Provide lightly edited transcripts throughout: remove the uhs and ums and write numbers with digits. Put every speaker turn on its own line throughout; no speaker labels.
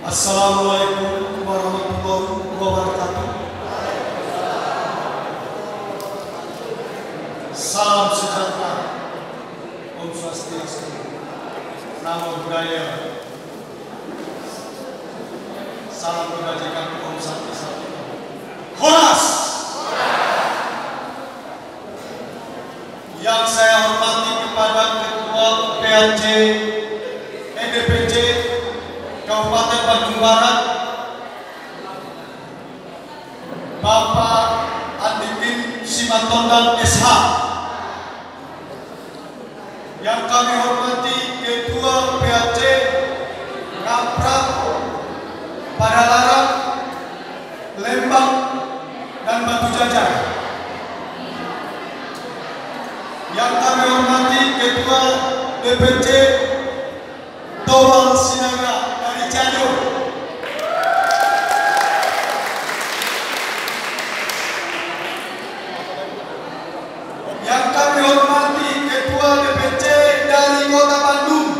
Assalamualaikum warahmatullahi wabarakatuh. Salam sejahtera, Om Swastiastu, Namo Buddhaya, salam kebajikan, Om Santi Sati. Horas! Yang saya hormati kepada Ketua PAC EDPC Kabupaten Bandung Barat, Bapak Andikin Simatondang SH. Yang kami hormati Ketua PAC Ngaprak, Padalarang, Lembang, dan Batu Jajar. Yang kami hormati Ketua DPC Towal Sinaga dari Cianjur. Yang kami hormati Ketua DPC dari Kota Bandung.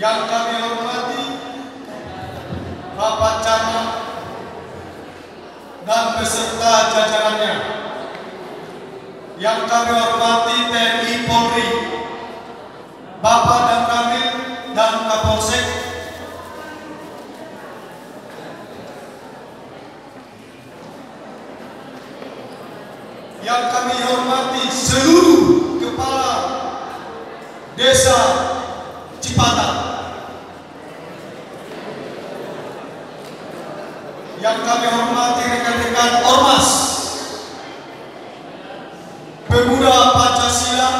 Yang kami hormati Bapak Camat dan beserta jajarannya. Yang kami hormati TNI Polri, Bapak dan Ramil dan Kapolsek. Yang kami hormati seluruh kepala desa Cipatat. Yang kami hormati rekan-rekan Ormas, Pemuda Pancasila,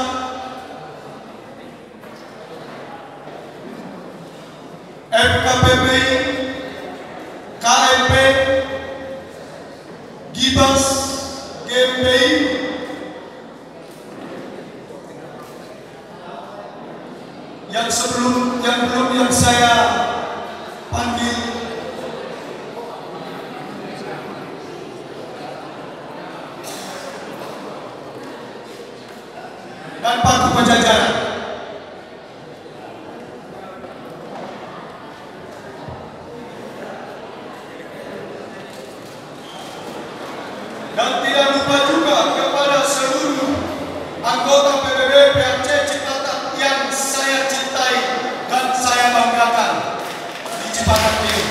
FKPBI, KMP, Gibas, GMPI, yang saya panggil dan Paku Pajajaran. Dan tidak lupa juga kepada seluruh anggota PBB PAC Cipatat yang saya cintai dan saya banggakan di Cipatat ini.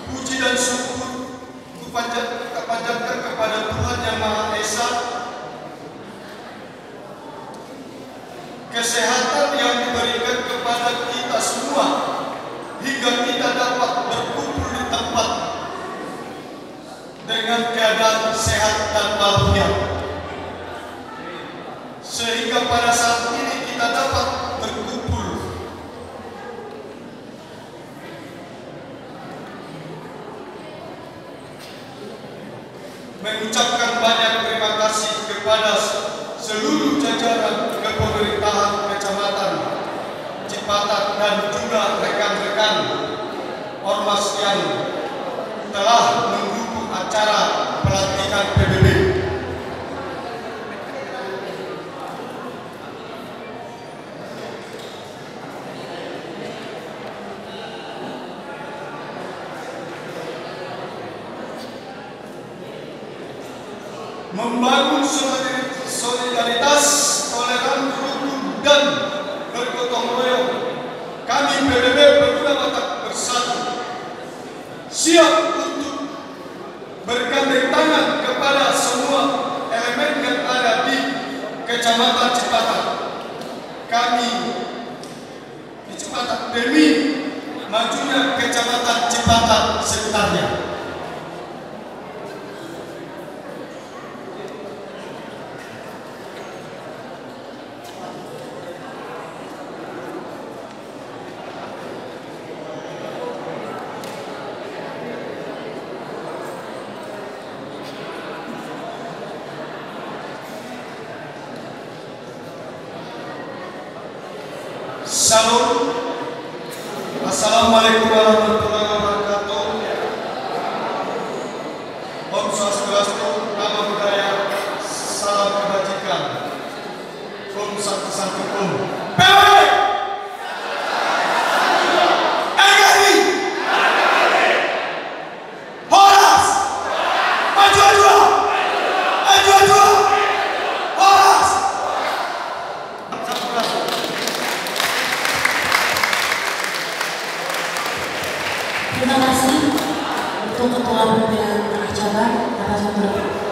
Puji dan syukur kupanjatkan kepada Tuhan Yang Maha Esa, kesehatan yang diberikan kepada kita semua hingga kita dapat berkumpul di tempat dengan keadaan sehat dan walafiat, sehingga pada saat ini kita dapat berkumpul mengucapkan banyak terima kasih kepada seluruh jajaran kepemerintahan Kecamatan Cipatat dan juga rekan-rekan Ormas yang telah mendukung acara pelantikan PBB. membangun solidaritas, toleran, rukun, dan bergotong royong. Kami PBB Pemuda Batak Bersatu siap untuk bergandeng tangan kepada semua elemen yang ada di Kecamatan Cipatat. Kami di Cipatat demi majunya Kecamatan Cipatat sekitarnya. Salam. Assalamualaikum warahmatullahi wabarakatuh. Om Swastiastu, Namo Buddhaya, salam kebajikan. Om Santi Santi Om. PBB. NKRI. Horas. Maju dua. Maju dua. Horas.
Terima kasih untuk Ketua Pimpinan Tengah Cabang, Bapak Sandro.